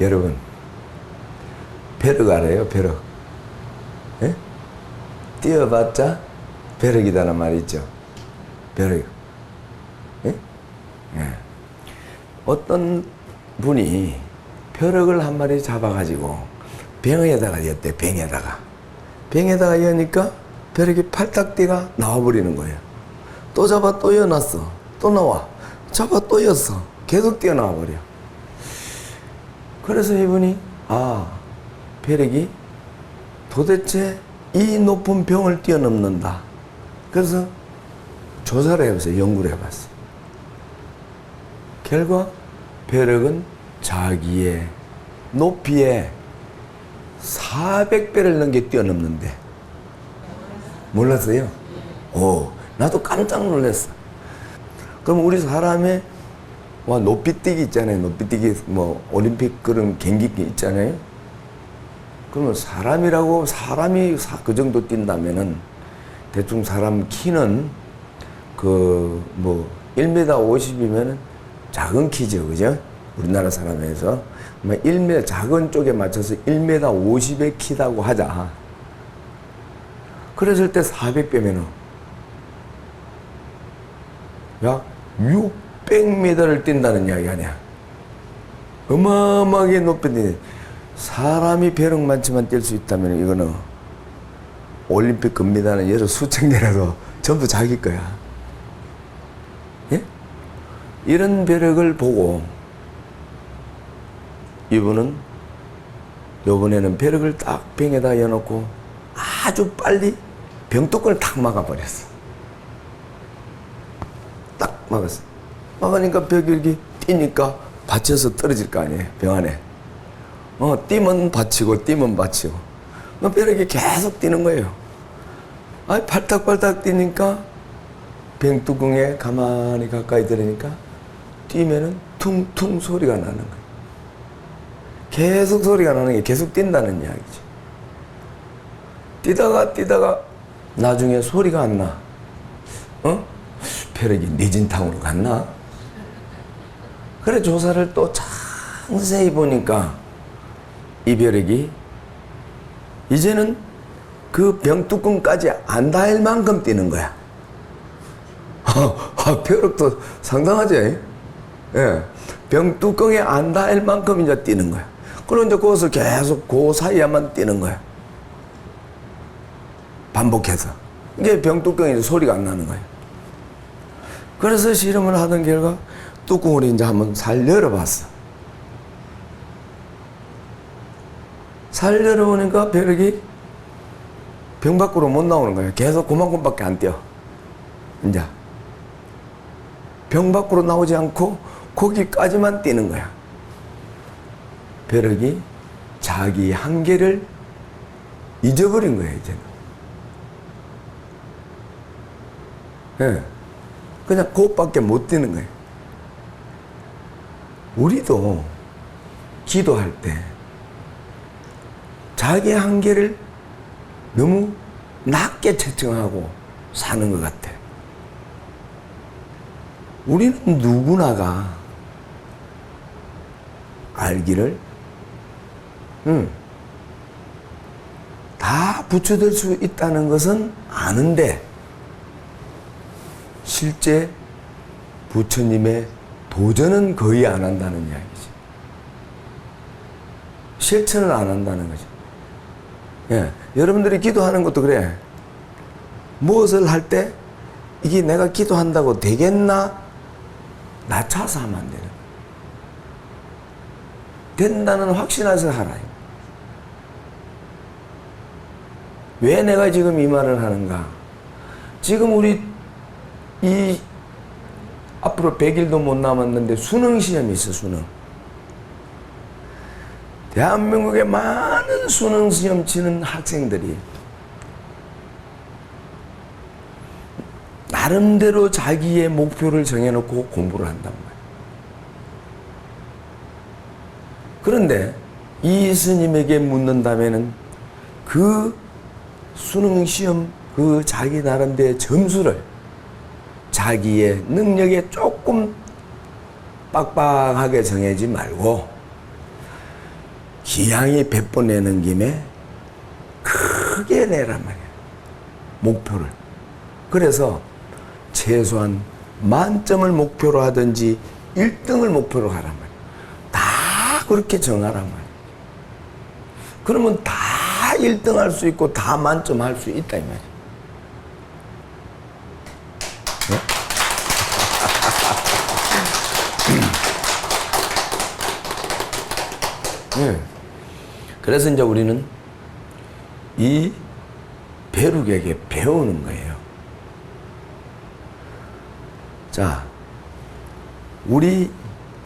여러분, 벼룩 알아요? 벼룩. 예? 뛰어봤자 벼룩이다는 말 있죠. 벼룩. 예? 예. 어떤 분이 벼룩을 한 마리 잡아가지고 병에다가 였대. 병에다가 여니까 벼룩이 팔딱띠가 나와버리는 거예요. 또 잡아 또 여놨어. 또 나와. 잡아 또 였어. 계속 뛰어나와 버려. 그래서 이분이 벼룩이 도대체 이 높은 병을 뛰어넘는다. 그래서 조사를 해봤어요. 연구를 해봤어요. 결과 벼룩은 자기의 높이에 400배를 넘게 뛰어넘는데 몰랐어요? 나도 깜짝 놀랐어. 그럼 우리 사람의 높이뛰기 있잖아요. 높이뛰기 올림픽 그런 경기 있잖아요. 그러면 사람이 그 정도 뛴다면은 대충 사람 키는 1m 50이면은 작은 키죠, 그죠? 우리나라 사람에서 1m 작은 쪽에 맞춰서 1m 50의 키다고 하자. 그랬을 때 400배면은 약 600m를 뛴다는 이야기 아니야. 어마어마하게 높은 사람이 벼룩만치만 뛸 수 있다면 이거는 올림픽 금메달은 여러 수천 개라도 전부 자기 거야. 예? 이런 벼룩을 보고 이분은 요번에는 벼룩을 딱 병에다 여놓고 아주 빨리 병뚜껑을 탁 막아버렸어. 딱 막았어. 막으니까 벼룩이 뛰니까 받쳐서 떨어질 거 아니에요. 병 안에. 뛰면 받치고 벼룩이 계속 뛰는 거예요. 팔딱팔딱 뛰니까 병뚜껑에 가만히 가까이 들으니까 뛰면은 퉁퉁 소리가 나는 거예요. 계속 소리가 나는 게 계속 뛴다는 이야기죠. 뛰다가 나중에 소리가 안 나. 벼룩이 내진탕으로 갔나? 그래 조사를 또 자세히 보니까 이 벼룩이 이제는 그 병뚜껑까지 안 닿을 만큼 뛰는 거야. 벼룩도 상당하지? 예. 병뚜껑에 안 닿을 만큼 이제 뛰는 거야. 그럼 이제 그것을 계속 그 사이에만 뛰는 거야. 반복해서. 이게 병뚜껑에 소리가 안 나는 거야. 그래서 실험을 하던 결과 뚜껑을 이제 한번 살 열어봤어. 살 열어보니까 벼룩이 병 밖으로 못 나오는 거예요. 계속 그만큼밖에 안 뛰어. 이제 병 밖으로 나오지 않고 거기까지만 뛰는 거야. 벼룩이 자기 한계를 잊어버린 거예요, 이제는. 예. 그냥 그것밖에 못 뛰는 거예요. 우리도 기도할 때 자기 한계를 너무 낮게 채팅하고 사는 것 같아. 우리는 누구나가 알기를 다 부처될 수 있다는 것은 아는데 실제 부처님의 도전은 거의 안 한다는 이야기지. 실천을 안 한다는 거지. 예, 여러분들이 기도하는 것도 그래. 무엇을 할 때 이게 내가 기도한다고 되겠나? 낮춰서 하면 안 되는 거야. 된다는 확신해서 하라. 왜 내가 지금 이 말을 하는가? 지금 우리 앞으로 100일도 못 남았는데 수능 시험이 있어, 수능. 대한민국에 많은 수능 시험 치는 학생들이 나름대로 자기의 목표를 정해놓고 공부를 한단 말이에요. 그런데 이 스님에게 묻는다면은 그 수능 시험 그 자기 나름대로의 점수를 자기의 능력에 조금 빡빡하게 정하지 말고 기양이 100번 내는 김에 크게 내란 말이야. 목표를. 그래서 최소한 만점을 목표로 하든지 1등을 목표로 하란 말이야. 다 그렇게 정하란 말이야. 그러면 다 1등 할 수 있고 다 만점 할 수 있다 이 말이야. 네? 네. 그래서 이제 우리는 이 벼룩에게 배우는 거예요. 자, 우리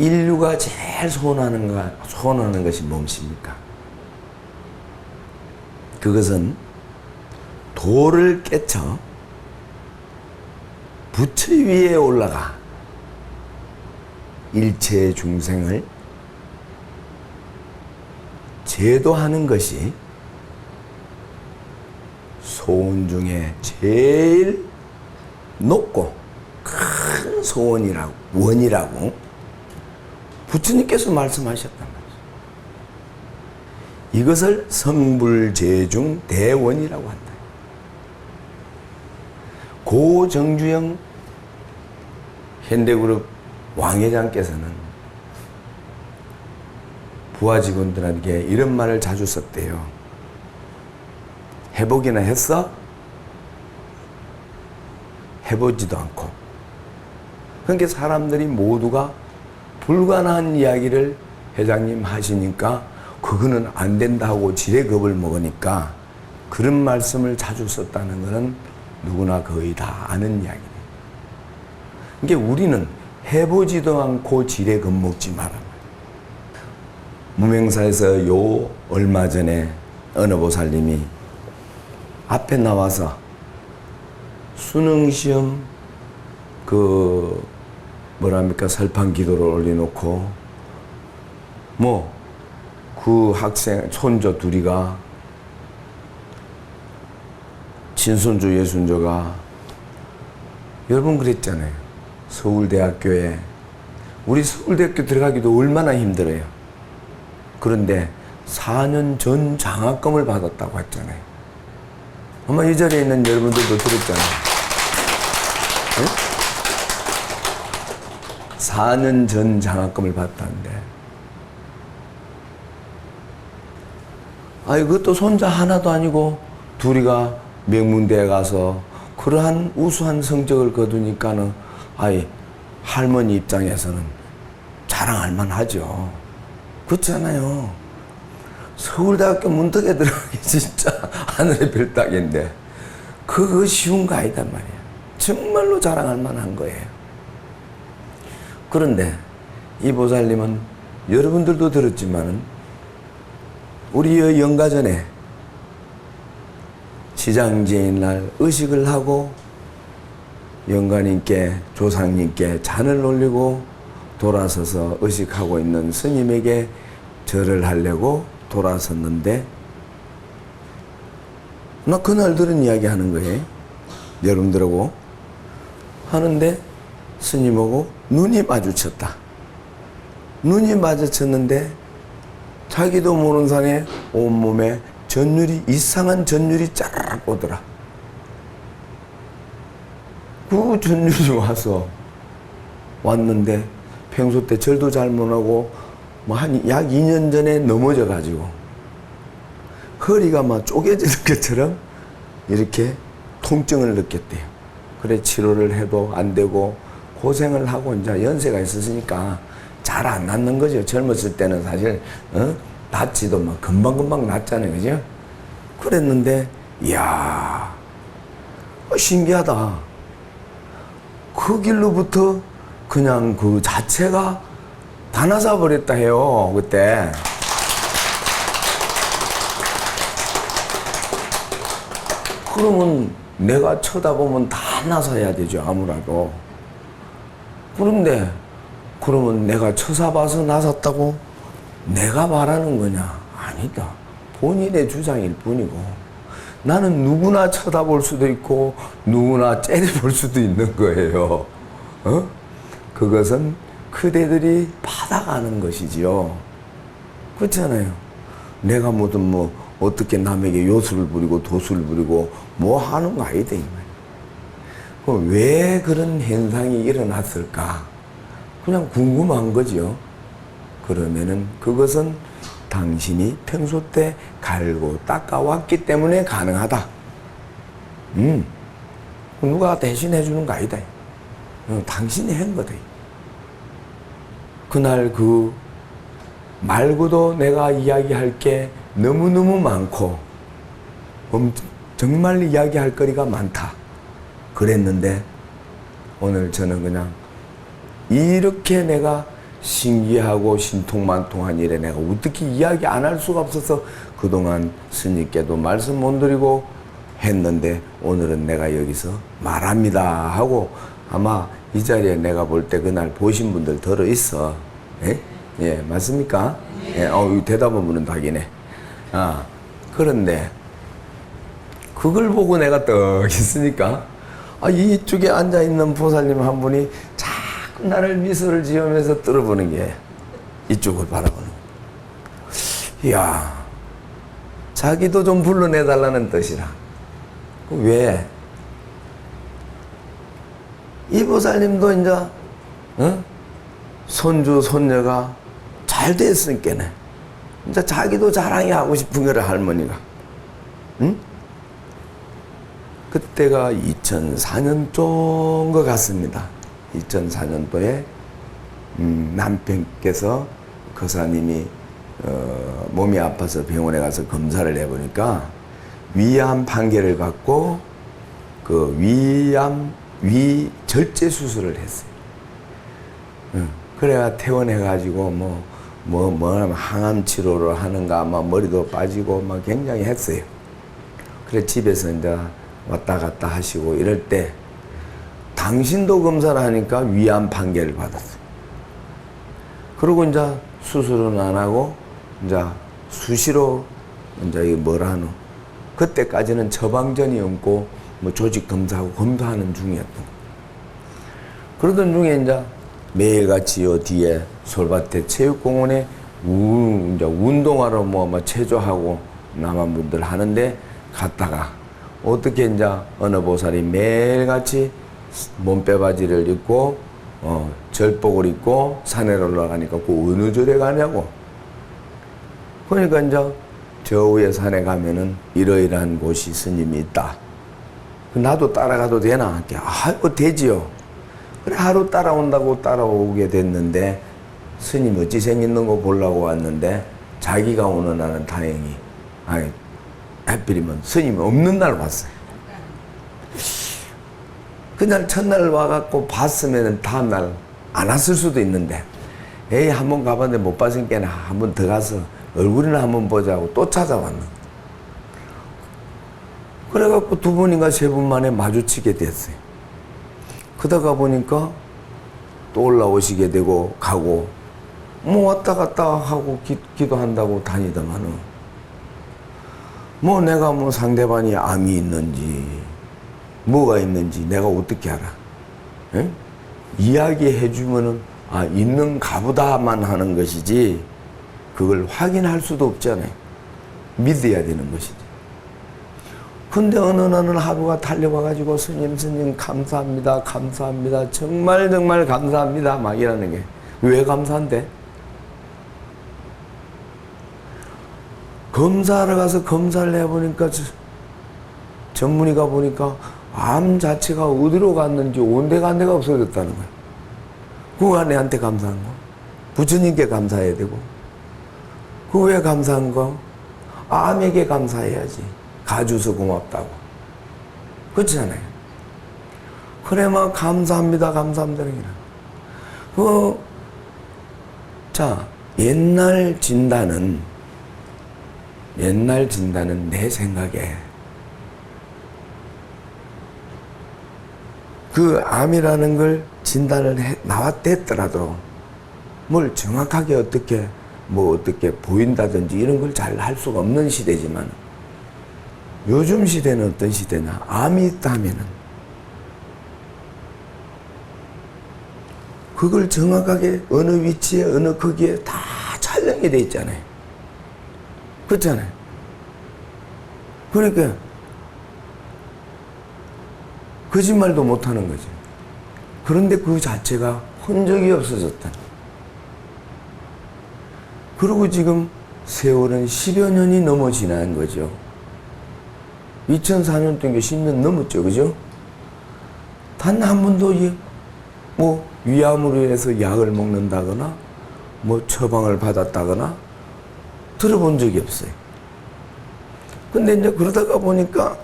인류가 제일 소원하는 것이 무엇입니까? 그것은 돌을 깨쳐 부처 위에 올라가 일체 중생을 제도하는 것이 소원 중에 제일 높고 큰 소원이라고, 원이라고 부처님께서 말씀하셨단 말이죠. 이것을 성불제중 대원이라고 한다. 고 정주영 현대그룹 왕회장께서는 부하 직원들에게 이런 말을 자주 썼대요. 해보기나 했어? 해보지도 않고. 그러니까 사람들이 모두가 불가능한 이야기를 회장님 하시니까 그거는 안 된다고 지레겁을 먹으니까 그런 말씀을 자주 썼다는 것은 누구나 거의 다 아는 이야기예요. 그러니까 우리는 해보지도 않고 지레겁 먹지 마라. 무명사에서 요 얼마 전에 어느 보살님이 앞에 나와서 수능시험 설판 기도를 올려놓고 그 학생 손자 둘이가 친손주 예순조가 여러분 그랬잖아요. 서울대학교에 우리 서울대학교 들어가기도 얼마나 힘들어요. 그런데 4년 전 장학금을 받았다고 했잖아요. 아마 이 자리에 있는 여러분들도 들었잖아요. 네? 4년 전 장학금을 받았다는데 그것도 손자 하나도 아니고 둘이가 명문대에 가서 그러한 우수한 성적을 거두니까는 할머니 입장에서는 자랑할 만하죠. 그렇잖아요. 서울대학교 문턱에 들어가기 진짜 하늘의 별 따기인데 그거 쉬운 거 아니단 말이야. 정말로 자랑할 만한 거예요. 그런데 이 보살님은 여러분들도 들었지만은 우리 영가 전에 시장제인 날 의식을 하고 영가님께 조상님께 잔을 올리고 돌아서서 의식하고 있는 스님에게 절을 하려고 돌아섰는데 나 그날 들은 이야기 하는 거예요. 여러분들하고 하는데 스님하고 눈이 마주쳤다. 눈이 마주쳤는데 자기도 모르는 산에 온몸에 이상한 전율이 짜르르 오더라. 그 전율이 왔는데 평소 때 절도 잘 못하고 약 2년 전에 넘어져 가지고 허리가 막 쪼개지는 것처럼 이렇게 통증을 느꼈대요. 그래 치료를 해도 안 되고 고생을 하고 이제 연세가 있었으니까 잘 안 낫는 거죠. 젊었을 때는 사실 낫지도 막 금방금방 낫잖아요. 그죠? 그랬는데 이야 신기하다. 그 길로부터 그냥 그 자체가 다 나서 버렸다 해요. 그때 그러면 내가 쳐다보면 다 나서야 되죠. 아무라도. 그런데 그러면 내가 쳐다봐서 나섰다고 내가 말하는 거냐? 아니다. 본인의 주장일 뿐이고 나는 누구나 쳐다볼 수도 있고 누구나 째려볼 수도 있는 거예요. 그것은 그대들이 받아가는 것이지요. 그렇잖아요. 내가 무슨 뭐 어떻게 남에게 요술을 부리고 도술을 부리고 뭐 하는 거 아니다 이 말이야. 왜 그런 현상이 일어났을까? 그냥 궁금한 거죠. 그러면은 그것은 당신이 평소 때 갈고 닦아왔기 때문에 가능하다. 누가 대신해 주는 거 아니다. 당신이 한 거다. 그날 그 말고도 내가 이야기할 게 너무너무 많고 정말 이야기할 거리가 많다. 그랬는데 오늘 저는 그냥 이렇게 내가 신기하고 신통만통한 일에 내가 어떻게 이야기 안 할 수가 없어서 그동안 스님께도 말씀 못 드리고 했는데 오늘은 내가 여기서 말합니다 하고 아마 이 자리에 내가 볼 때 그날 보신 분들 들어 있어. 예? 예, 맞습니까? 예, 대답은 물은다기네. 그런데 그걸 보고 내가 떡 있으니까 이쪽에 앉아 있는 보살님 한 분이 자꾸 나를 미소를 지으면서 들어보는 게 이쪽을 바라보는. 이야, 자기도 좀 불러내달라는 뜻이라. 왜? 이 보살님도 이제 손주 손녀가 잘 됐으니까네. 이제 자기도 자랑이 하고 싶은 거를 할머니가. 응? 그때가 2004년도인 것 같습니다. 2004년도에 남편께서 거사님이 몸이 아파서 병원에 가서 검사를 해보니까 위암 판결을 받고 그 위 절제 수술을 했어요. 그래야 퇴원해가지고 뭐 항암 치료를 하는가 막 머리도 빠지고 막 굉장히 했어요. 그래 집에서 이제 왔다 갔다 하시고 이럴 때 당신도 검사를 하니까 위암 판결을 받았어요. 그리고 이제 수술은 안 하고 이제 수시로 이제 이 뭐라 하노 그때까지는 처방전이 없고 뭐 조직 검사하고 검사하는 중이었던. 그러던 중에 이제 매일같이 요 뒤에 솔밭에 체육공원에 이제 운동하러 뭐 체조하고 남한 분들 하는데 갔다가 어떻게 이제 어느 보살이 매일같이 몸빼바지를 입고 절복을 입고 산에 올라가니까 그 어느 절에 가냐고. 그러니까 이제 저 위에 산에 가면은 이러이러한 곳이 스님이 있다. 나도 따라가도 되나? 되지요. 그래 하루 따라온다고 따라오게 됐는데 스님 어찌 생겼는 거 보려고 왔는데 자기가 오는 날은 다행히 하필이면 스님이 없는 날 왔어요. 그날 첫날 와갖고 봤으면 다음날 안 왔을 수도 있는데 에이 한번 가봤는데 못 봤으니까 한번 더 가서 얼굴이나 한번 보자고 또 찾아왔는. 그래갖고 두 번인가 세 번 만에 마주치게 됐어요. 그러다가 보니까 또 올라오시게 되고 가고 뭐 왔다 갔다 하고 기도한다고 다니더만은 뭐 내가 뭐 상대방이 암이 있는지 뭐가 있는지 내가 어떻게 알아? 에? 이야기해 주면은 있는가 보다만 하는 것이지 그걸 확인할 수도 없잖아요. 믿어야 되는 것이지. 근데 어느 날은 하루가 달려와가지고 스님 감사합니다 감사합니다 정말 감사합니다 막 이러는 게 왜 감사한데? 검사하러 가서 검사를 해보니까 전문의가 보니까 암 자체가 어디로 갔는지 온데간 데가 없어졌다는 거야. 그거 내한테 감사한 거? 부처님께 감사해야 되고 그 왜 감사한 거? 암에게 감사해야지. 가주서 고맙다고. 그렇잖아요. 그래 막 감사합니다 감사합니다. 자 옛날 진단은 내 생각에 그 암이라는 걸 진단을 나왔댔더라도 뭘 정확하게 어떻게 보인다든지 이런 걸 잘 할 수가 없는 시대지만 요즘 시대는 어떤 시대냐? 암이 있다면은 그걸 정확하게 어느 위치에 어느 크기에 다 촬영이 돼 있잖아요. 그렇잖아요. 그러니까 거짓말도 못하는 거지. 그런데 그 자체가 흔적이 없어졌다. 그리고 지금 세월은 10여 년이 넘어 지난 거죠. 2004년 된 게 10년 넘었죠. 그죠? 단 한 번도 뭐 위암으로 인해서 약을 먹는다거나 뭐 처방을 받았다거나 들어본 적이 없어요. 근데 이제 그러다가 보니까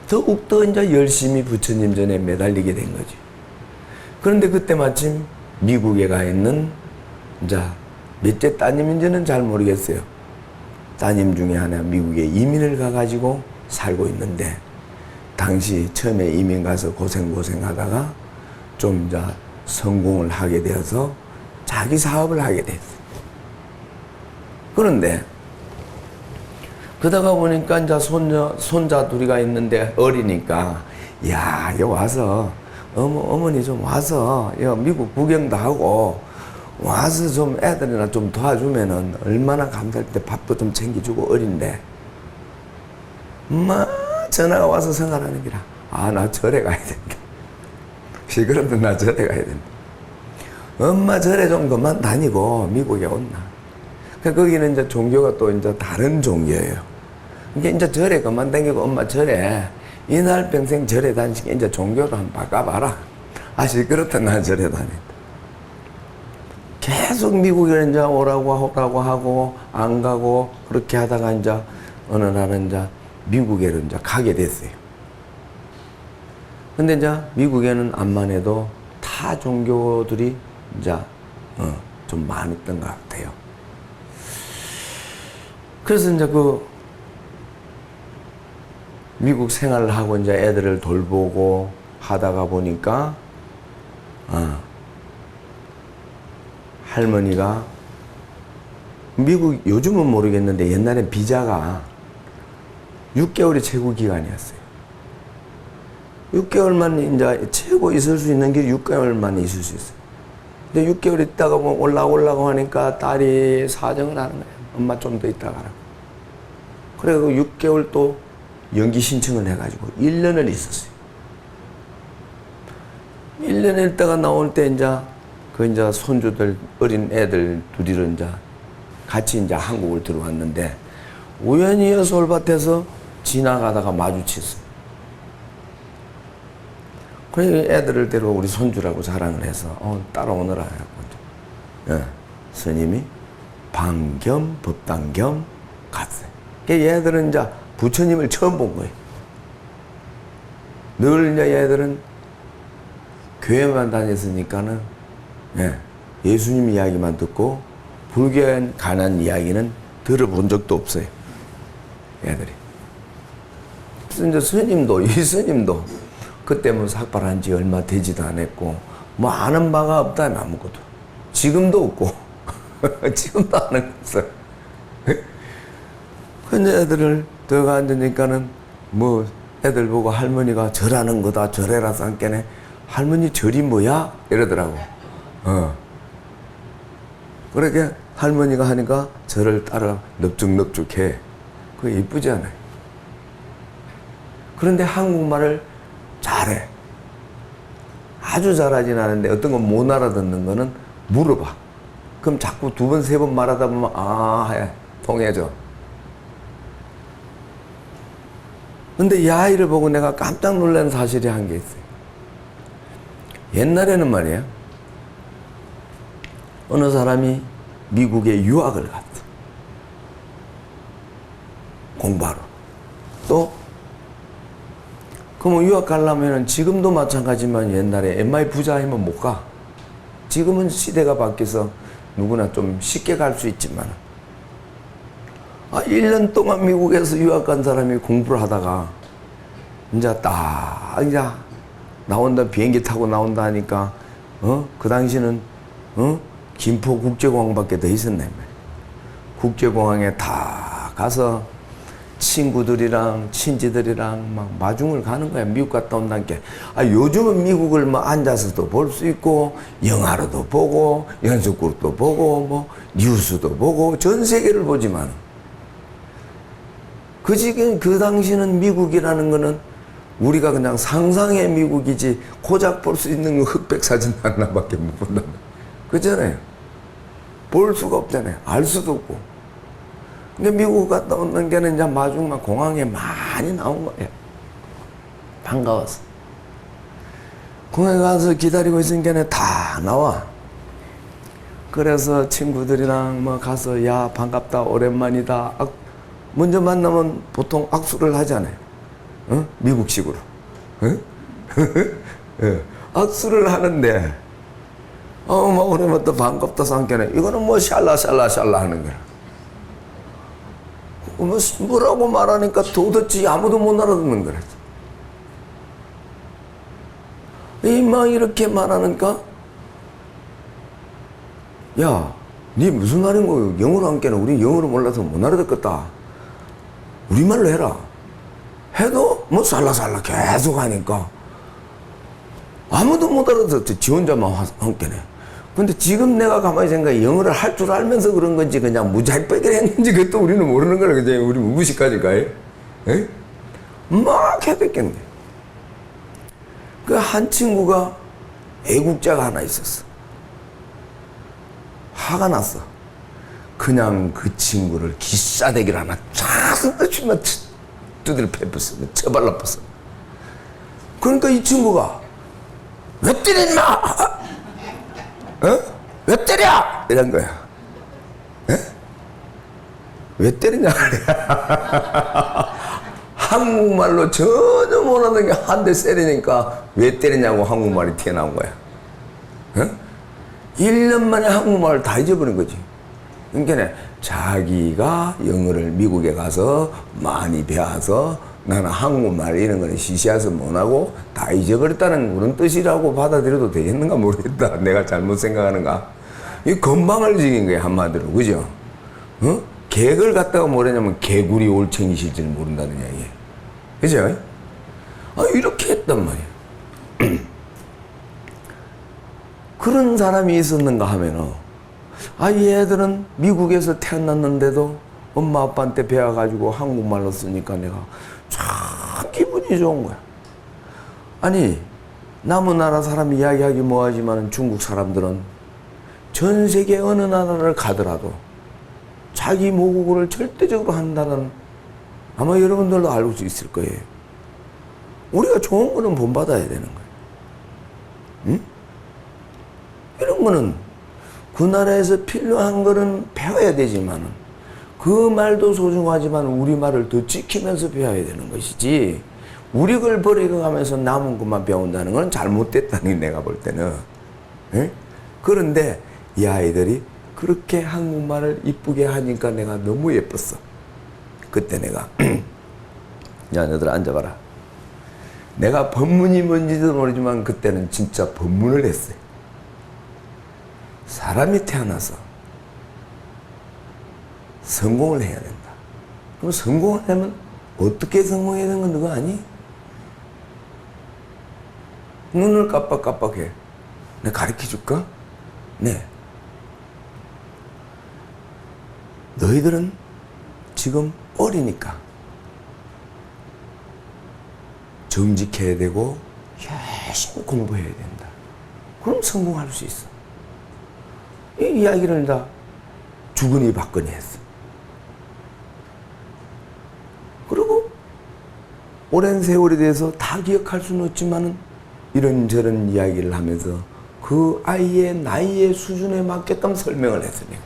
더욱더 이제 열심히 부처님 전에 매달리게 된 거죠. 그런데 그때 마침 미국에 가 있는 이제 몇째 따님인지는 잘 모르겠어요. 따님 중에 하나 미국에 이민을 가가지고 살고 있는데 당시 처음에 이민 가서 고생하다가 좀 이제 성공을 하게 되어서 자기 사업을 하게 됐어요. 그런데 그러다가 보니까 이제 손자 둘이가 있는데 어리니까 야, 여기 와서 어머니 좀 와서 미국 구경도 하고 와서 좀 애들이나 좀 도와주면은 얼마나 감사할 때 밥도 좀 챙겨주고 어린데 전화가 와서 생각하는 기라. 나 절에 가야 된다. 시끄럽다. 나 절에 가야 된다. 엄마 절에 좀 그만 다니고 미국에 온나. 그러니까 거기는 이제 종교가 또 이제 다른 종교예요. 그러니까 이제 절에 그만 다니고 엄마 절에 이날 평생 절에 다니시게 이제 종교도 한번 바꿔봐라. 시끄럽다. 나 절에 다닌다. 계속 미국에 이제 오라고 하고 안 가고 그렇게 하다가 이제 어느 날은 이제 미국에 이제 가게 됐어요. 근데 이제 미국에는 암만 해도 타 종교들이 이제 좀 많았던 것 같아요. 그래서 이제 그 미국 생활을 하고 이제 애들을 돌보고 하다가 보니까 할머니가 미국 요즘은 모르겠는데 옛날엔 비자가 6개월이 최고 기간이었어요. 6개월만 이제 최고 있을 수 있는 게 6개월만 있을 수 있어요. 근데 6개월 있다가 뭐 올라오려고 하니까 딸이 사정을 하는 거예요. 엄마 좀 더 있다가 가라고. 그래서 6개월 또 연기 신청을 해가지고 1년을 있었어요. 1년 있다가 나올 때 이제 이제 손주들 어린 애들 둘이를 이제 같이 이제 한국을 들어왔는데 우연히 여솔밭에서 지나가다가 마주쳤어요. 그래서 애들을 데리고 우리 손주라고 자랑을 해서 따라오느라 해갖고 스님이 방 겸 법당 겸 갔어요. 얘들은 이제 부처님을 처음 본 거예요. 늘 이제 얘들은 교회만 다녔으니까는 예수님 이야기만 듣고 불교에 관한 이야기는 들어본 적도 없어요. 애들이. 그래서 이제 스님도, 이 스님도 그때 뭐 삭발한 지 얼마 되지도 않았고 뭐 아는 바가 없다면 아무것도. 지금도 없고 지금도 아는 거 없어요. 근데 애들을 들어가 앉으니까는 뭐 애들 보고 할머니가 절하는 거다 절해라 쌍께네 할머니 절이 뭐야? 이러더라고. 그렇게 할머니가 하니까 절을 따라 넙죽넙죽해. 그거 이쁘지 않아요? 그런데 한국말을 잘해. 아주 잘하진 않은데 어떤 건 못 알아듣는 거는 물어봐. 그럼 자꾸 두 번, 세 번 말하다 보면 해. 통해져. 근데 이 아이를 보고 내가 깜짝 놀란 사실이 한 게 있어요. 옛날에는 말이에요. 어느 사람이 미국에 유학을 갔어. 공부하러. 또, 그럼 유학 가려면은 지금도 마찬가지지만 옛날에 MI 부자 아니면 못 가. 지금은 시대가 바뀌어서 누구나 좀 쉽게 갈 수 있지만 1년 동안 미국에서 유학 간 사람이 공부를 하다가 이제 나온다 비행기 타고 나온다 하니까 그 당시는 김포 국제공항밖에 더 있었네. 국제공항에 다 가서 친구들이랑 친지들이랑 막 마중을 가는 거야. 미국 갔다 온다는 게. 요즘은 미국을 뭐 앉아서도 볼 수 있고 영화로도 보고 연속극도 보고 뭐 뉴스도 보고 전 세계를 보지만 그 지금 그 당시는 미국이라는 거는 우리가 그냥 상상의 미국이지 고작 볼 수 있는 거 흑백 사진 하나밖에 못 본다. 그잖아요. 볼 수가 없잖아요. 알 수도 없고. 근데 미국 갔다 오는 게는 이제 마중만 공항에 많이 나온 거예요. 반가웠어. 공항에 가서 기다리고 있으니까 다 나와. 그래서 친구들이랑 뭐 가서 야 반갑다 오랜만이다. 먼저 만나면 보통 악수를 하잖아요. 어? 미국식으로. 어? 예. 악수를 하는데 막 오랜만에 반갑다 상견에 이거는 뭐 샬라 하는 거야. 뭐라고 말하니까 도대체 아무도 못 알아듣는 거야. 막 이렇게 말하니까 야, 니 무슨 말인 거야? 영어로 안 깨나? 우리 영어로 몰라서 못 알아듣겠다. 우리말로 해라. 해도 뭐 살라살라 계속 하니까 아무도 못 알아듣지. 지 혼자만 함께네. 근데 지금 내가 가만히 생각해 영어를 할 줄 알면서 그런 건지 그냥 무자익백을 했는지 그것도 우리는 모르는 거라. 그냥 우리 무식하니까. 에? 막 해댔겠네. 그 한 친구가 애국자가 하나 있었어. 화가 났어. 그냥 그 친구를 기싸대기를 하나 쫙 두드려 패버렸어. 쳐발라버렸어. 그러니까 이 친구가 왜 때려 인마! 어? 왜 때려! 이런 거야. 에? 왜 때리냐 한국말로 전혀 못하는 게 한 대 때리니까 왜 때리냐고 한국말이 튀어나온 거야. 어? 1년 만에 한국말을 다 잊어버린 거지. 그러니까 자기가 영어를 미국에 가서 많이 배워서 나는 한국말 이런 거는 시시해서 못하고 다 잊어버렸다는 그런 뜻이라고 받아들여도 되겠는가 모르겠다. 내가 잘못 생각하는가. 이 건방을 지긴 거야 한마디로. 그죠? 어? 개걸 갖다가 뭐라냐면 개구리 올챙이 실지를 모른다는 이야기야. 그죠? 이렇게 했단 말이야. 그런 사람이 있었는가 하면은 얘들은 미국에서 태어났는데도 엄마 아빠한테 배워가지고 한국말로 쓰니까 내가 참 기분이 좋은 거야. 아니 남의 나라 사람 이야기하기 뭐하지만 중국 사람들은 전 세계 어느 나라를 가더라도 자기 모국어를 절대적으로 한다는 아마 여러분들도 알고 있을 거예요. 우리가 좋은 거는 본받아야 되는 거예요. 응? 이런 거는 그 나라에서 필요한 거는 배워야 되지만은 그 말도 소중하지만 우리 말을 더 지키면서 배워야 되는 것이지 우리 걸 버리고 가면서 남은 것만 배운다는 건 잘못됐다니 내가 볼 때는. 에? 그런데 이 아이들이 그렇게 한국말을 이쁘게 하니까 내가 너무 예뻤어. 그때 내가 야 너들 앉아봐라. 내가 법문이 뭔지도 모르지만 그때는 진짜 법문을 했어요. 사람이 태어나서 성공을 해야 된다. 그럼 성공을 하면 어떻게 성공해야 되는 건 너가 아니? 눈을 깜빡깜빡해. 내가 가르쳐 줄까? 네. 너희들은 지금 어리니까 정직해야 되고 열심히 공부해야 된다. 그럼 성공할 수 있어. 이 이야기를 다 주거니 받거니 했어. 그리고 오랜 세월이 돼서 다 기억할 수는 없지만은 이런저런 이야기를 하면서 그 아이의 나이의 수준에 맞게끔 설명을 했으니.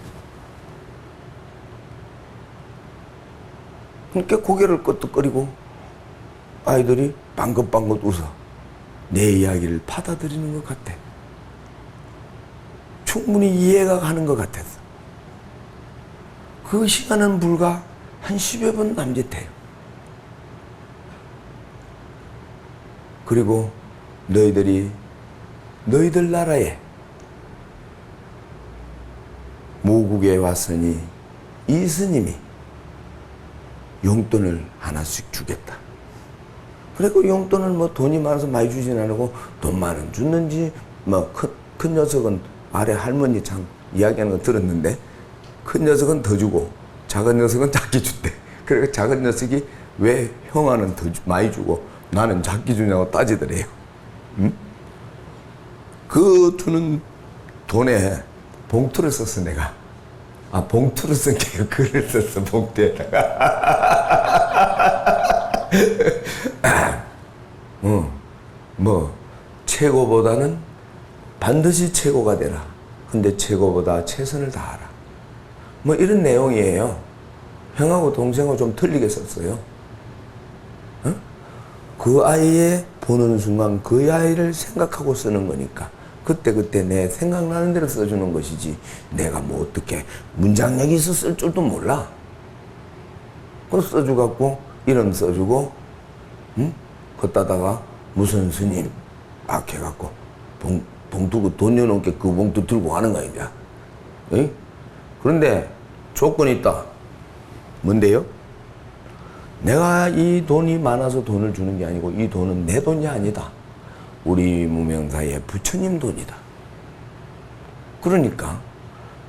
그러니까 고개를 끄덕거리고 아이들이 방긋방긋 웃어. 내 이야기를 받아들이는 것 같아. 충분히 이해가 가는 것 같았어. 그 시간은 불과 한 10여 분 남짓해요. 그리고 너희들 나라에 모국에 왔으니 이 스님이 용돈을 하나씩 주겠다. 그리고 용돈을 뭐 돈이 많아서 많이 주진 않고 돈 많은 줬는지 뭐 큰 녀석은 아래 할머니 참 이야기하는 거 들었는데 큰 녀석은 더 주고 작은 녀석은 작게 줬대. 그리고 작은 녀석이 왜 형아는 더 많이 주고 나는 작게 주냐고 따지더래요. 응? 그 주는 돈에 봉투를 썼어, 내가. 아, 봉투를 쓴 게 글을 썼어, 봉투에다가. 뭐, 최고보다는 반드시 최고가 되라. 근데 최고보다 최선을 다하라. 뭐 이런 내용이에요. 형하고 동생하고 좀 틀리게 썼어요. 어? 그 아이의 보는 순간 그 아이를 생각하고 쓰는 거니까 그때그때 내 생각나는 대로 써주는 것이지 내가 뭐 어떻게 문장력이 있어 쓸 줄도 몰라. 그거 써주갖고 이름 써주고 걷다다가 무슨 스님 막 해갖고 봉투 그 돈 내놓은 게 그 봉투 들고 가는 거야 이제. 응? 그런데 조건이 있다. 뭔데요? 내가 이 돈이 많아서 돈을 주는 게 아니고 이 돈은 내 돈이 아니다. 우리 무명사의 부처님 돈이다. 그러니까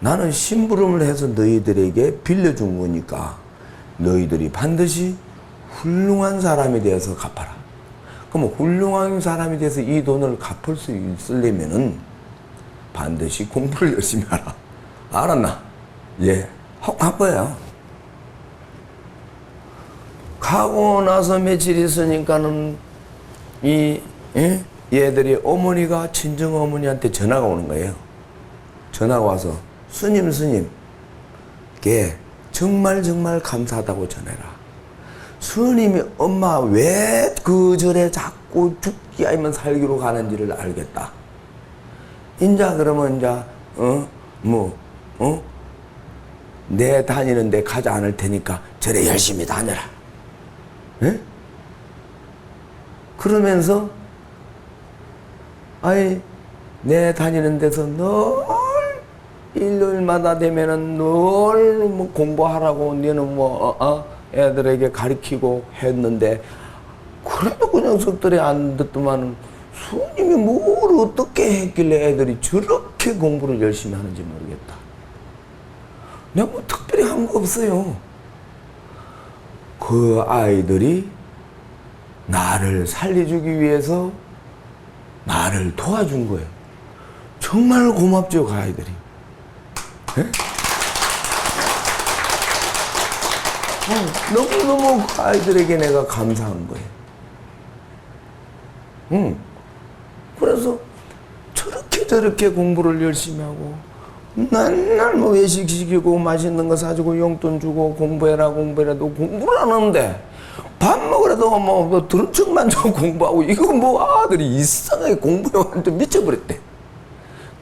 나는 심부름을 해서 너희들에게 빌려준 거니까 너희들이 반드시 훌륭한 사람이 되어서 갚아라. 그럼 훌륭한 사람이 돼서 이 돈을 갚을 수 있으려면은 반드시 공부를 열심히 하라. 알았나? 예. 할 거야. 가고 나서 며칠 있으니까는 얘들이 어머니가 친정 어머니한테 전화가 오는 거예요. 전화가 와서 스님 걔 정말 감사하다고 전해라. 스님이 엄마 왜 그 절에 자꾸 죽기 아니면 살기로 가는지를 알겠다. 인자 그러면 인자 내 다니는데 가지 않을 테니까 절에 열심히 다녀라. 예? 그러면서 내 다니는 데서 늘 일요일마다 되면은 늘 뭐 공부하라고 너는 애들에게 가르치고 했는데 그래도 그 녀석들이 안 듣더만은 스님이 뭘 어떻게 했길래 애들이 저렇게 공부를 열심히 하는지 모르겠다. 내가 뭐 특별히 한 거 없어요. 그 아이들이 나를 살려주기 위해서 나를 도와준 거예요. 정말 고맙죠, 그 아이들이. 네? 너무너무 그 아이들에게 내가 감사한 거예요. 그래서 저렇게 공부를 열심히 하고 맨날 뭐 외식 시키고 맛있는 거 사주고 용돈 주고 공부해라도 공부를 안 하는데 밥 먹으라도 뭐 들은 척만 좀 공부하고 이거 뭐 아들이 이상하게 공부에 완전 미쳐버렸대.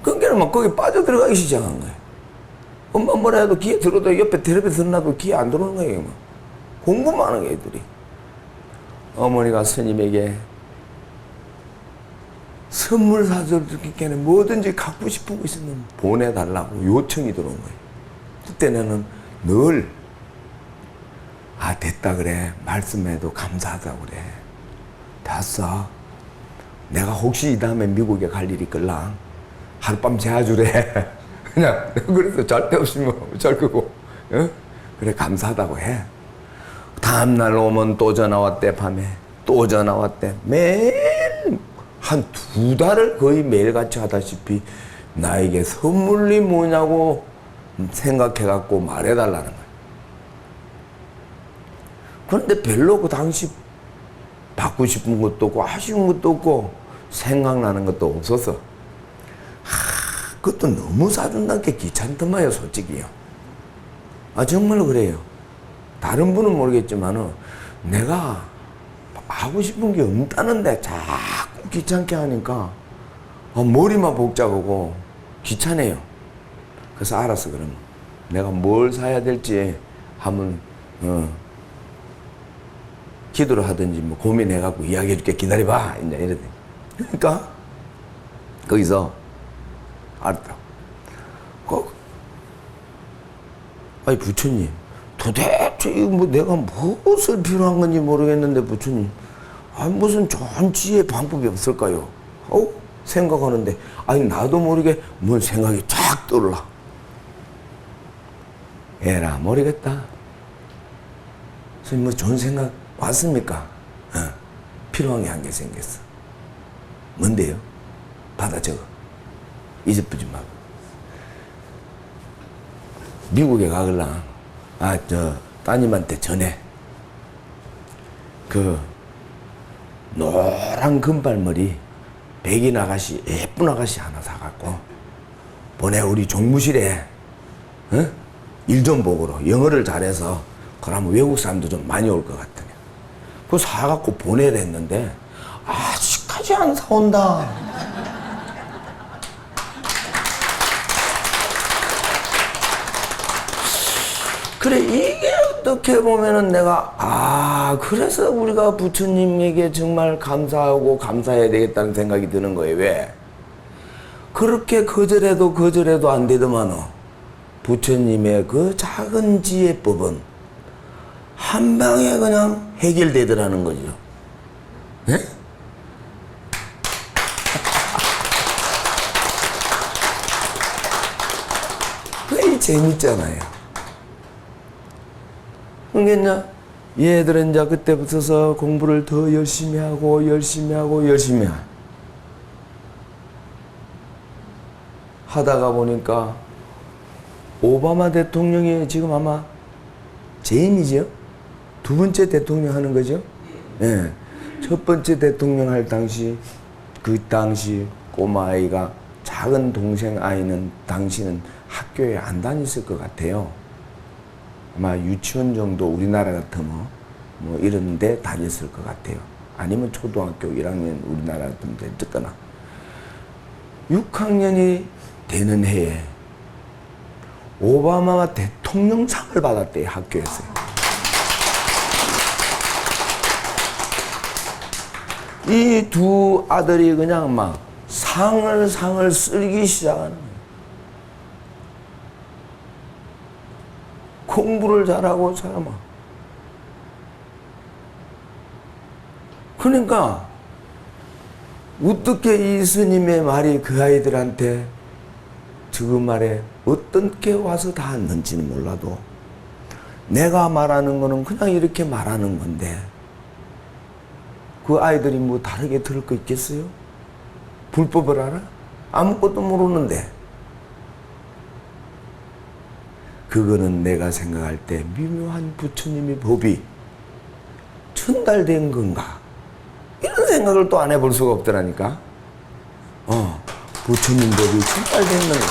그러니까 막 거기 빠져들어가기 시작한 거예요. 엄마 뭐라 해도 귀에 들어도 옆에 텔레비전 들어놔도 귀에 안 들어오는 거예요. 막. 공부만 하는 거예요, 애들이. 어머니가 스님에게 선물 사줬기에는 뭐든지 갖고 싶은 거 있으면 보내달라고 요청이 들어온 거예요. 그때 나는 늘 됐다 그래. 말씀해도 감사하다고 그래. 됐어. 내가 혹시 이 다음에 미국에 갈 일이 있걸랑 하룻밤 재워주래. 그냥 그래서 절대 없이 잘 끄고 그래 감사하다고 해. 다음날 오면 또 전화 왔대. 밤에 또 전화 왔대. 매일 한 2달을 거의 매일같이 하다시피 나에게 선물이 뭐냐고 생각해갖고 말해달라는 거야. 그런데 별로 그 당시 받고 싶은 것도 없고 아쉬운 것도 없고 생각나는 것도 없어서 그것도 너무 사준다는 게 귀찮더만요, 솔직히요. 정말로 그래요. 다른 분은 모르겠지만은 내가 하고 싶은 게 없다는데 자꾸 귀찮게 하니까 머리만 복잡하고 귀찮아요. 그래서 알았어. 그럼 내가 뭘 사야 될지 한번 기도를 하든지 뭐 고민해갖고 이야기해줄게. 기다려봐. 이제 이러더니. 그러니까 거기서 알았다. 부처님 도대체 이거 뭐 내가 무엇을 필요한 건지 모르겠는데 부처님 무슨 좋은 지혜 방법이 없을까요? 생각하는데 나도 모르게 뭔 생각이 쫙 떠올라. 에라 모르겠다. 선생님 뭐 좋은 생각 왔습니까? 필요한 게 한 개 생겼어. 뭔데요? 받아 적어. 잊어보지 말고. 미국에 가글랑 따님한테 전해. 그 노란 금발머리 백인 아가씨, 예쁜 아가씨 하나 사갖고 보내. 우리 종무실에 일 좀 보고로 영어를 잘해서 그러면 외국 사람도 좀 많이 올 것 같더니 그거 사갖고 보내라 했는데 아직까지 안 사온다. 그래, 이게 어떻게 보면은 내가 그래서 우리가 부처님에게 정말 감사하고 감사해야 되겠다는 생각이 드는 거예요. 왜? 그렇게 거절해도 안 되더만은 부처님의 그 작은 지혜법은 한 방에 그냥 해결되더라는 거죠. 예? 그게 재밌잖아요. 그러니까 얘들은 이제 그때부터서 공부를 더 열심히 하고 하다가 보니까 오바마 대통령이 지금 아마 재임이죠? 두 번째 대통령 하는 거죠? 예. 첫 번째 대통령 할 당시, 그 당시 꼬마아이가, 작은 동생 아이는 당시는 학교에 안 다녔을 것 같아요. 아마 유치원 정도 우리나라 같으면 뭐 이런 데 다녔을 것 같아요. 아니면 초등학교 1학년 우리나라 같은 데 어쨌거나 6학년이 되는 해에 오바마가 대통령상을 받았대요. 학교에서. 이 두 아들이 그냥 막 상을 쓸기 시작하는 거예요. 공부를 잘하고 사람아. 그러니까 어떻게 이 스님의 말이 그 아이들한테 지금 말에 어떻게 와서 닿았는지는 몰라도 내가 말하는 거는 그냥 이렇게 말하는 건데 그 아이들이 뭐 다르게 들을 거 있겠어요? 불법을 알아? 아무것도 모르는데. 그거는 내가 생각할 때 미묘한 부처님의 법이 전달된 건가? 이런 생각을 또 안 해볼 수가 없더라니까. 부처님 법이 전달된 건가?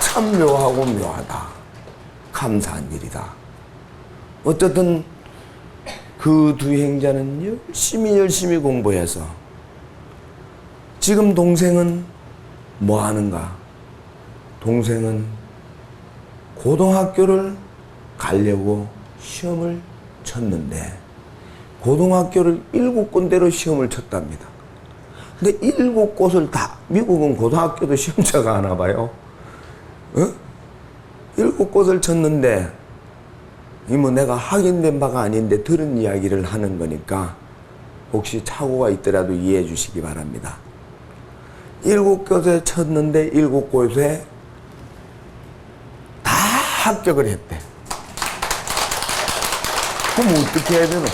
참 묘하고 묘하다. 감사한 일이다. 어쨌든 그 두 행자는 열심히 공부해서 지금 동생은 뭐 하는가? 동생은 고등학교를 가려고 시험을 쳤는데 고등학교를 7군데로 시험을 쳤답니다. 근데 7곳을 다, 미국은 고등학교도 시험자가 하나 봐요. 7곳을 쳤는데 이 뭐 내가 확인된 바가 아닌데 들은 이야기를 하는 거니까 혹시 착오가 있더라도 이해해 주시기 바랍니다. 7곳에 쳤는데 7곳에 다 합격을 했대. 그럼 어떻게 해야 되나?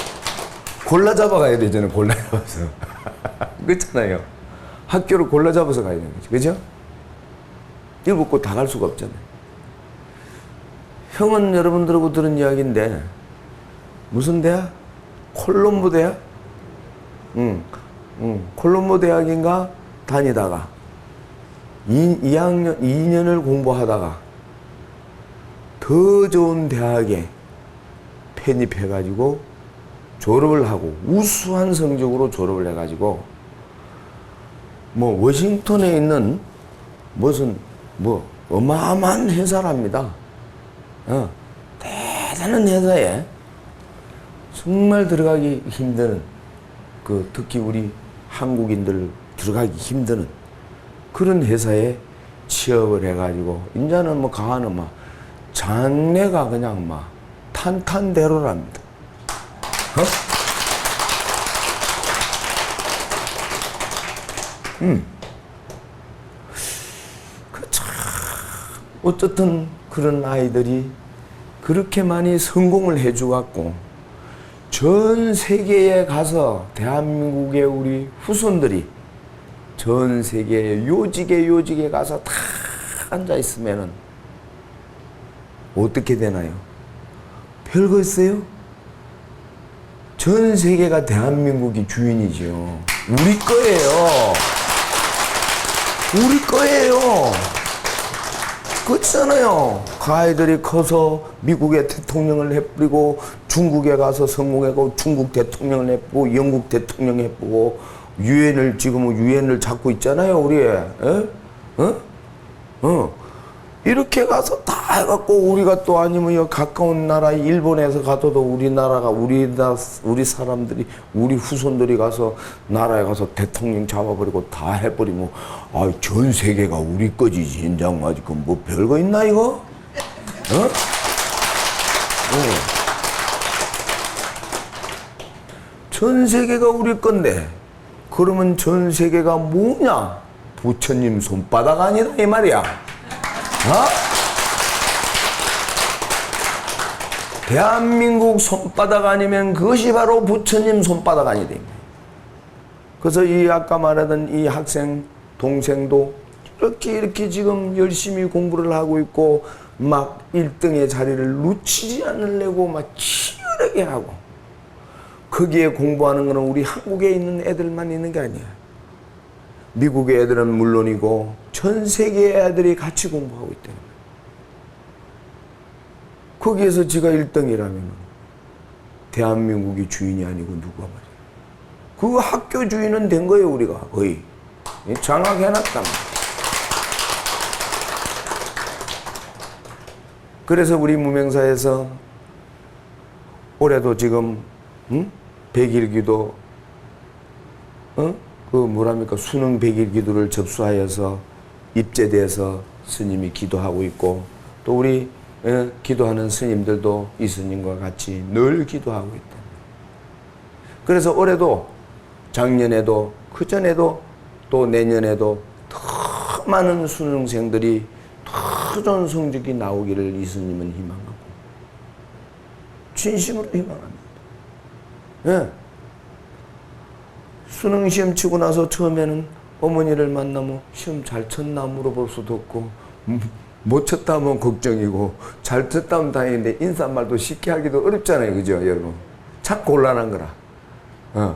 골라 잡아가야 되잖아요. 골라 잡아서. 그렇잖아요. 학교를 골라 잡아서 가야 되는 거지. 그죠? 7곳 다 갈 수가 없잖아요. 형은 여러분들하고 들은 이야기인데 무슨 대학? 콜롬보 대학? 콜롬보 대학인가 다니다가 2년을 공부하다가 더 좋은 대학에 편입해가지고 졸업을 하고 우수한 성적으로 졸업을 해가지고 뭐 워싱턴에 있는 무슨 뭐 어마어마한 회사랍니다. 대단한 회사에 정말 들어가기 힘든 그 특히 우리 한국인들 들어가기 힘드는 그런 회사에 취업을 해가지고 이제는 뭐 가는 막 장래가 그냥 막 탄탄대로랍니다. 어쨌든 그런 아이들이 그렇게 많이 성공을 해주갖고 전 세계에 가서 대한민국의 우리 후손들이 전 세계에 요직에 가서 다 앉아 있으면은 어떻게 되나요? 별거 있어요? 전 세계가 대한민국이 주인이죠. 우리 거예요. 우리 거예요. 그렇잖아요. 그 아이들이 커서 미국의 대통령을 해뿌리고 중국에 가서 성공하고 중국 대통령을 해뿌고 영국 대통령 해뿌고 유엔을 지금은 유엔을 잡고 있잖아요. 우리 이렇게 가서 다 해갖고 우리가 또 아니면 가까운 나라 일본에서 가도 우리나라가 우리 사람들이 우리 후손들이 가서 나라에 가서 대통령 잡아버리고 다 해버리면 전 세계가 우리 거지 진작 맞지 그 뭐 별거 있나 이거? 전 세계가 우리 건데 그러면 전 세계가 뭐냐? 부처님 손바닥 아니다 이 말이야. 대한민국 손바닥 아니면 그것이 바로 부처님 손바닥 아니다. 그래서 이 아까 말하던 이 학생 동생도 이렇게 지금 열심히 공부를 하고 있고 막 1등의 자리를 놓치지 않으려고 막 치열하게 하고 거기에 공부하는 거는 우리 한국에 있는 애들만 있는 게 아니야. 미국의 애들은 물론이고 전 세계의 애들이 같이 공부하고 있다는 거야. 거기에서 지가 1등이라면 대한민국이 주인이 아니고 누가 말이야. 그 학교 주인은 된 거예요 우리가 거의. 장악해놨단 말이야. 그래서 우리 무명사에서 올해도 지금 100일 기도 그 뭐랍니까 수능 100일 기도를 접수하여서 입제돼서 스님이 기도하고 있고 또 우리 기도하는 스님들도 이 스님과 같이 늘 기도하고 있다. 그래서 올해도 작년에도 그전에도 또 내년에도 더 많은 수능생들이 더 좋은 성적이 나오기를 이 스님은 희망하고 진심으로 희망합니다. 예. 수능 시험 치고 나서 처음에는 어머니를 만나면 시험 잘 쳤나 물어볼 수도 없고 못 쳤다면 걱정이고 잘 쳤다면 다행인데 인사말도 쉽게 하기도 어렵잖아요. 그죠 여러분? 참 곤란한 거라.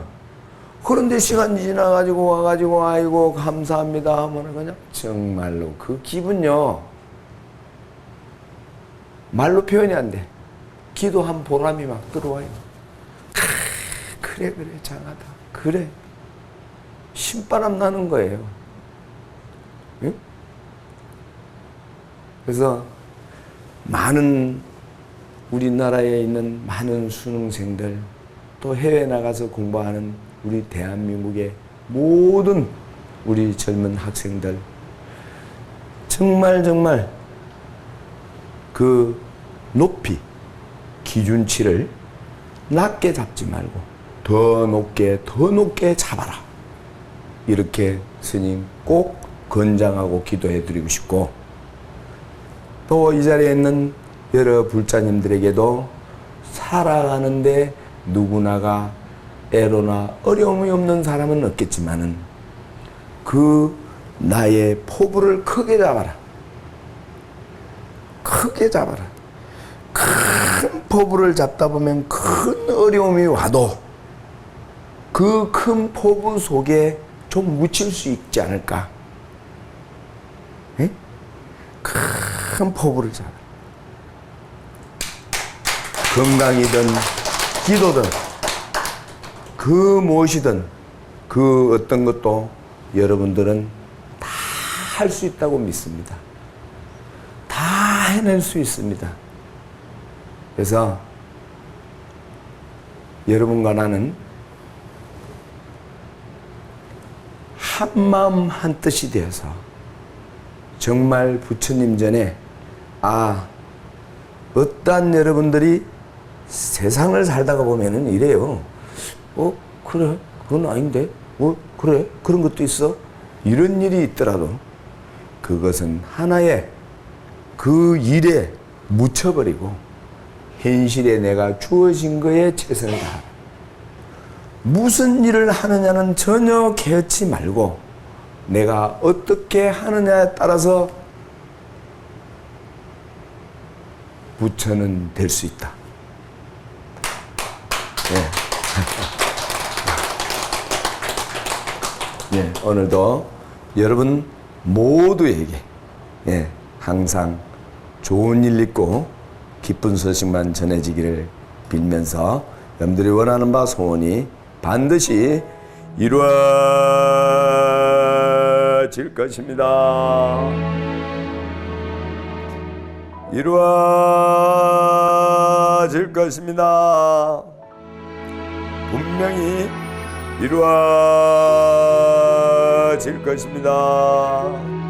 그런데 시간이 지나가지고 와가지고 아이고 감사합니다 하면 그냥 정말로 그 기분요 말로 표현이 안 돼. 기도한 보람이 막 들어와요. 그래 장하다. 그래 신바람 나는 거예요. 응? 그래서 많은 우리나라에 있는 많은 수능생들 또 해외 나가서 공부하는 우리 대한민국의 모든 우리 젊은 학생들 정말 그 높이 기준치를 낮게 잡지 말고 더 높게 잡아라. 이렇게 스님 꼭 권장하고 기도해 드리고 싶고 또 이 자리에 있는 여러 불자님들에게도 살아가는데 누구나가 애로나 어려움이 없는 사람은 없겠지만은 그 나의 포부를 크게 잡아라. 크게 잡아라. 큰 포부를 잡다 보면 큰 어려움이 와도 그 큰 포부 속에 좀 묻힐 수 있지 않을까? 에? 큰 포부를 잡아. 건강이든 기도든 그 무엇이든 그 어떤 것도 여러분들은 다 할 수 있다고 믿습니다. 다 해낼 수 있습니다. 그래서 여러분과 나는 한마음 한뜻이 되어서 정말 부처님 전에 어떠한 여러분들이 세상을 살다가 보면은 이래요. 그래 그건 아닌데 그래 그런 것도 있어. 이런 일이 있더라도 그것은 하나의 그 일에 묻혀버리고 현실에 내가 주어진 거에 최선을 다하라. 무슨 일을 하느냐는 전혀 개의치 말고 내가 어떻게 하느냐에 따라서 부처는 될 수 있다. 예. 예, 오늘도 여러분 모두에게 항상 좋은 일 있고 기쁜 소식만 전해지기를 빌면서 여러분들이 원하는 바 소원이 반드시 이루어질 것입니다. 이루어질 것입니다. 분명히 이루어질 것입니다.